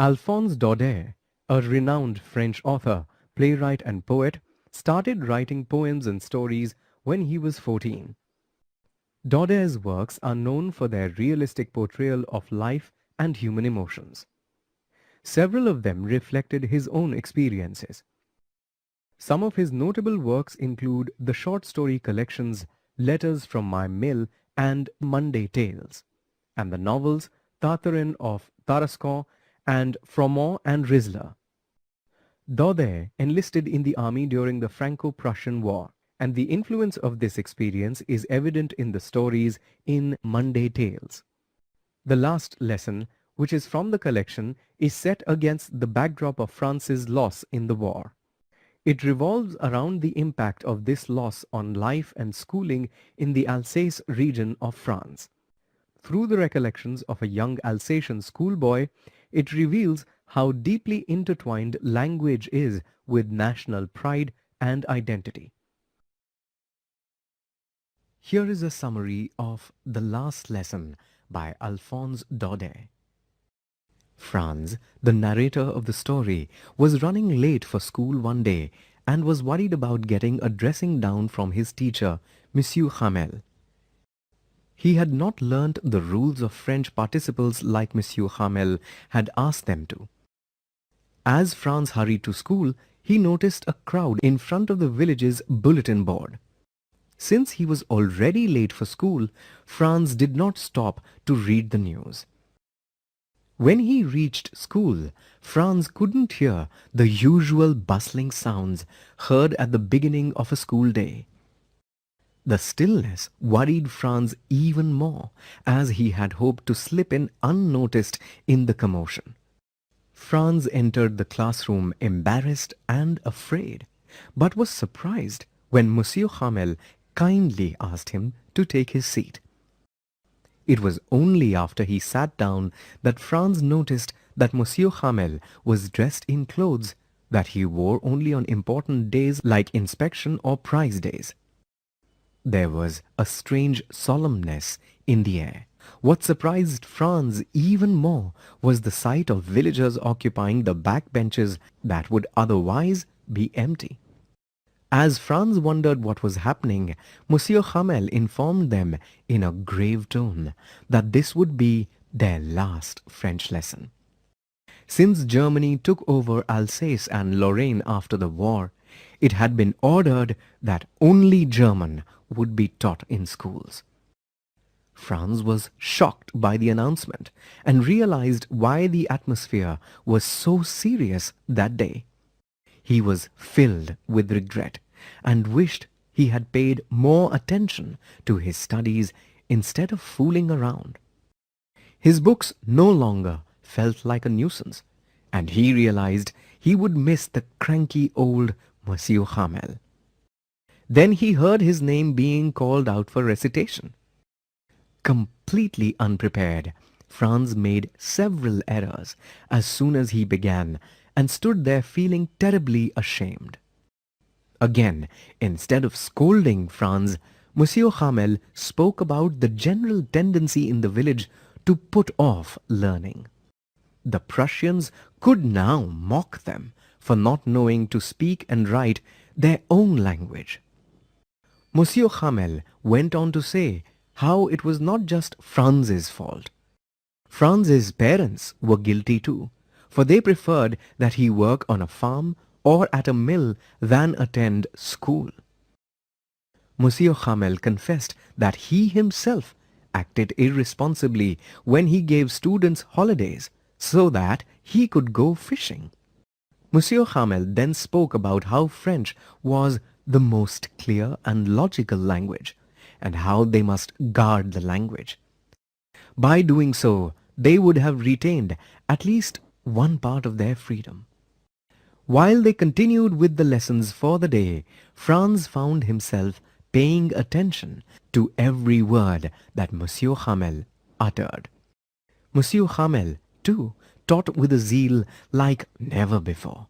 Alphonse Daudet, a renowned French author, playwright and poet, started writing poems and stories when he was 14. Daudet's works are known for their realistic portrayal of life and human emotions. Several of them reflected his own experiences. Some of his notable works include the short story collections Letters from My Mill and Monday Tales, and the novels Tartarin of Tarascon and Froment and Rizzler. Daudet enlisted in the army during the Franco-Prussian War, and the influence of this experience is evident in the stories in Monday Tales. The last lesson, which is from the collection, is set against the backdrop of France's loss in the war. It revolves around the impact of this loss on life and schooling in the Alsace region of France. Through the recollections of a young Alsatian schoolboy, it reveals how deeply intertwined language is with national pride and identity. Here is a summary of The Last Lesson by Alphonse Daudet. Franz, the narrator of the story, was running late for school one day and was worried about getting a dressing down from his teacher, Monsieur Hamel. He had not learnt the rules of French participles like Monsieur Hamel had asked them to. As Franz hurried to school, he noticed a crowd in front of the village's bulletin board. Since he was already late for school, Franz did not stop to read the news. When he reached school, Franz couldn't hear the usual bustling sounds heard at the beginning of a school day. The stillness worried Franz even more, as he had hoped to slip in unnoticed in the commotion. Franz entered the classroom embarrassed and afraid, but was surprised when Monsieur Hamel kindly asked him to take his seat. It was only after he sat down that Franz noticed that Monsieur Hamel was dressed in clothes that he wore only on important days like inspection or prize days. There was a strange solemnness in the air. What surprised Franz even more was the sight of villagers occupying the back benches that would otherwise be empty. As Franz wondered what was happening, Monsieur Hamel informed them in a grave tone that this would be their last French lesson. Since Germany took over Alsace and Lorraine after the war, it had been ordered that only German would be taught in schools. Franz was shocked by the announcement and realized why the atmosphere was so serious that day. He was filled with regret and wished he had paid more attention to his studies instead of fooling around. His books no longer felt like a nuisance, and he realized he would miss the cranky old Monsieur Hamel. Then he heard his name being called out for recitation. Completely unprepared, Franz made several errors as soon as he began and stood there feeling terribly ashamed. Again, instead of scolding Franz, Monsieur Hamel spoke about the general tendency in the village to put off learning. The Prussians could now mock them for not knowing to speak and write their own language. Monsieur Hamel went on to say how it was not just Franz's fault. Franz's parents were guilty too, for they preferred that he work on a farm or at a mill than attend school. Monsieur Hamel confessed that he himself acted irresponsibly when he gave students holidays so that he could go fishing. Monsieur Hamel then spoke about how French was the most clear and logical language, and how they must guard the language. By doing so, they would have retained at least one part of their freedom. While they continued with the lessons for the day, Franz found himself paying attention to every word that Monsieur Hamel uttered. Monsieur Hamel, too, taught with a zeal like never before.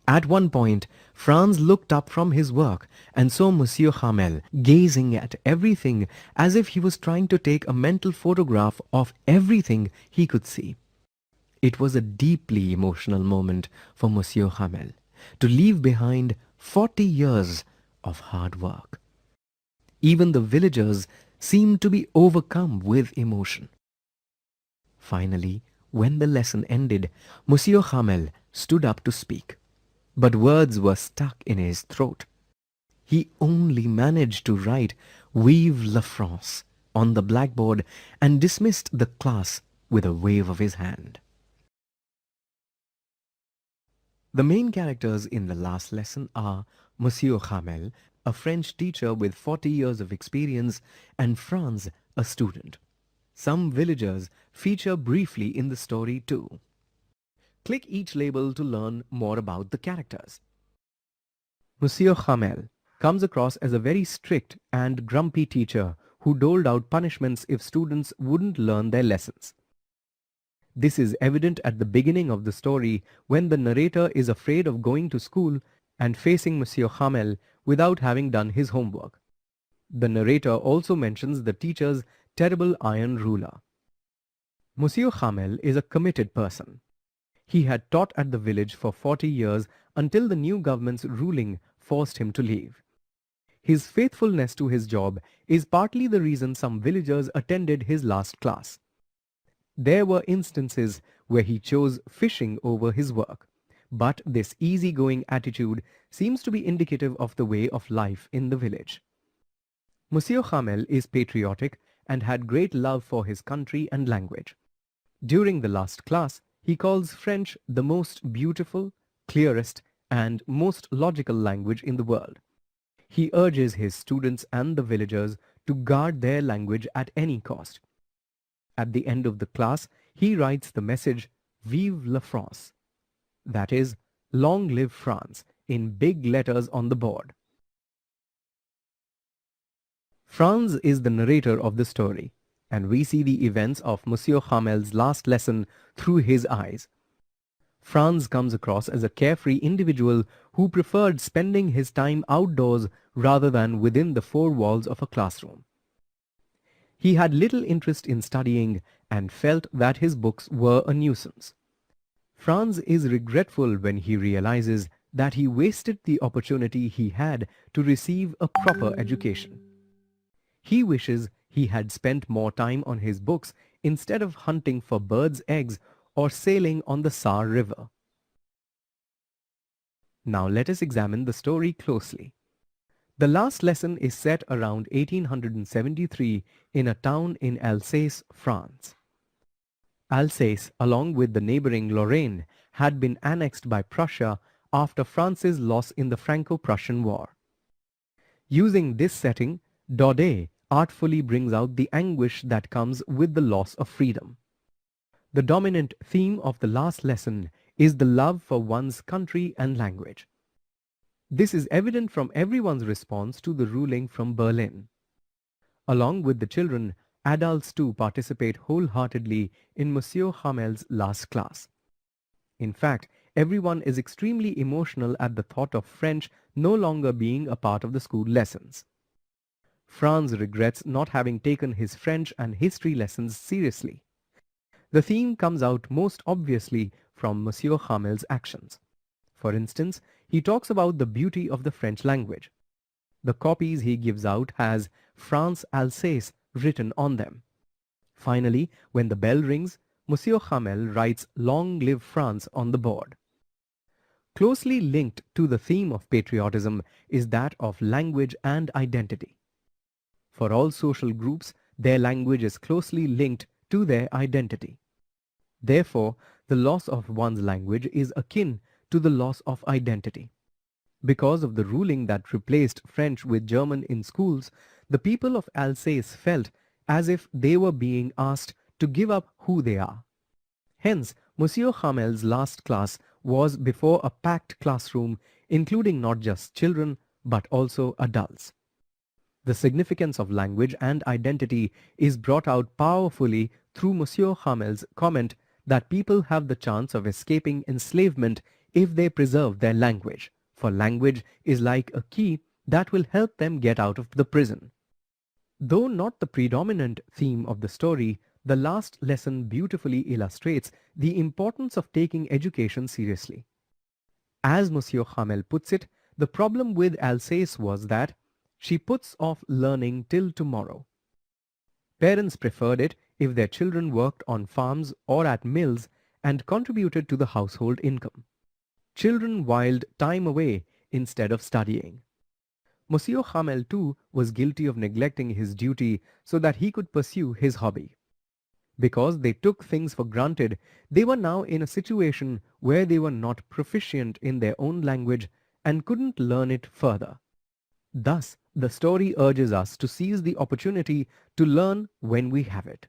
At one point, Franz looked up from his work and saw Monsieur Hamel gazing at everything as if he was trying to take a mental photograph of everything he could see. It was a deeply emotional moment for Monsieur Hamel to leave behind 40 years of hard work. Even the villagers seemed to be overcome with emotion. Finally, when the lesson ended, Monsieur Hamel stood up to speak, but words were stuck in his throat. He only managed to write "Vive la France" on the blackboard and dismissed the class with a wave of his hand. The main characters in the last lesson are Monsieur Hamel, a French teacher with 40 years of experience, and Franz, a student. Some villagers feature briefly in the story too. Click each label to learn more about the characters. Monsieur Hamel comes across as a very strict and grumpy teacher who doled out punishments if students wouldn't learn their lessons. This is evident at the beginning of the story when the narrator is afraid of going to school and facing Monsieur Hamel without having done his homework. The narrator also mentions the teacher's terrible iron ruler. Monsieur Hamel is a committed person. He had taught at the village for 40 years until the new government's ruling forced him to leave. His faithfulness to his job is partly the reason some villagers attended his last class. There were instances where he chose fishing over his work, but this easygoing attitude seems to be indicative of the way of life in the village. Monsieur Hamel is patriotic and had great love for his country and language. During the last class, he calls French the most beautiful, clearest, and most logical language in the world. He urges his students and the villagers to guard their language at any cost. At the end of the class, he writes the message "Vive la France," that is, "Long live France," in big letters on the board. Franz is the narrator of the story, and we see the events of Monsieur Hamel's last lesson through his eyes. Franz comes across as a carefree individual who preferred spending his time outdoors rather than within the four walls of a classroom. He had little interest in studying and felt that his books were a nuisance. Franz is regretful when he realizes that he wasted the opportunity he had to receive a proper education. He wishes he had spent more time on his books instead of hunting for birds' eggs or sailing on the Saar River. Now let us examine the story closely. The last lesson is set around 1873 in a town in Alsace, France. Alsace, along with the neighboring Lorraine, had been annexed by Prussia after France's loss in the Franco-Prussian War. Using this setting, Daudet artfully brings out the anguish that comes with the loss of freedom. The dominant theme of the last lesson is the love for one's country and language. This is evident from everyone's response to the ruling from Berlin. Along with the children, adults too participate wholeheartedly in Monsieur Hamel's last class. In fact, everyone is extremely emotional at the thought of French no longer being a part of the school lessons. Franz regrets not having taken his French and history lessons seriously. The theme comes out most obviously from Monsieur Hamel's actions. For instance, he talks about the beauty of the French language. The copies he gives out has "France Alsace" written on them. Finally, when the bell rings, Monsieur Hamel writes "Long live France" on the board. Closely linked to the theme of patriotism is that of language and identity. For all social groups, their language is closely linked to their identity. Therefore, the loss of one's language is akin to the loss of identity. Because of the ruling that replaced French with German in schools, the people of Alsace felt as if they were being asked to give up who they are. Hence, Monsieur Hamel's last class was before a packed classroom, including not just children, but also adults. The significance of language and identity is brought out powerfully through Monsieur Hamel's comment that people have the chance of escaping enslavement if they preserve their language, for language is like a key that will help them get out of the prison. Though not the predominant theme of the story, the last lesson beautifully illustrates the importance of taking education seriously. As Monsieur Hamel puts it, the problem with Alsace was that she puts off learning till tomorrow. Parents preferred it if their children worked on farms or at mills and contributed to the household income. Children whiled time away instead of studying. Monsieur Hamel too was guilty of neglecting his duty so that he could pursue his hobby. Because they took things for granted, they were now in a situation where they were not proficient in their own language and couldn't learn it further. Thus, the story urges us to seize the opportunity to learn when we have it.